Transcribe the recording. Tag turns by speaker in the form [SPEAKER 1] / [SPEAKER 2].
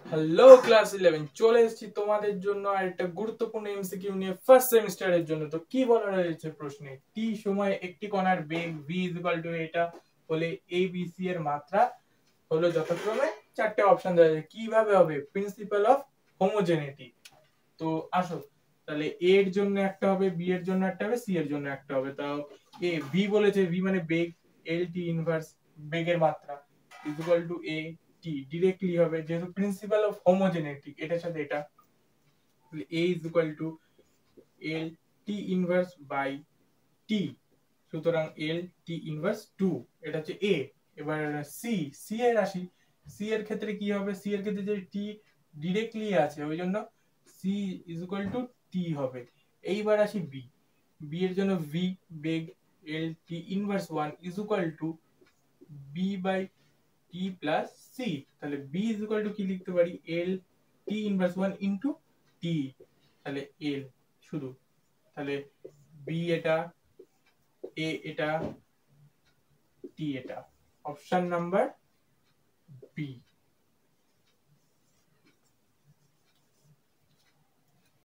[SPEAKER 1] Hello class 11 চলে এসেছি তোমাদের জন্য আরেকটা গুরুত্বপূর্ণ এমসিকিউ নিয়ে ফার্স্ট সেমিস্টারের জন্য। তো কি বলা রয়েছে প্রশ্নে, টি সময় একটি কণার বেগ v এটা হলে a b c এর মাত্রা হলো যথাক্রমে চারটে অপশন দেওয়া আছে। কিভাবে হবে? Principle of homogeneity. তো আসো, তাহলে a এর জন্য একটা হবে, b এর জন্য একটা হবে, c এর জন্য একটা হবে। তাও a v বলেছে, v মানে বেগ, l t ইনভার্স বেগের মাত্রা equal to a t directly হবে, যেহেতু প্রিন্সিপাল অফ হোমোজেনিটি এটার সাথে এটা, তাহলে a is equal to l t inverse by t। সুতরাং l t ইনভার্স 2, এটা হচ্ছে a। এবার c এর আসি। c এর ক্ষেত্রে কি হবে? c এর ক্ষেত্রে যে t ডিরেক্টলি আছে ওই জন্য c is equal to t হবে। এইবার আসি b। b এর জন্য v বেগ l t inverse 1 is equal to b by t plus c। তাহলে b ইজ ইকুয়াল টু কি লিখতে পারি? l t inverse 1 into t। তাহলে l শুধু, তাহলে b এটা, a এটা, t এটা। Option number B.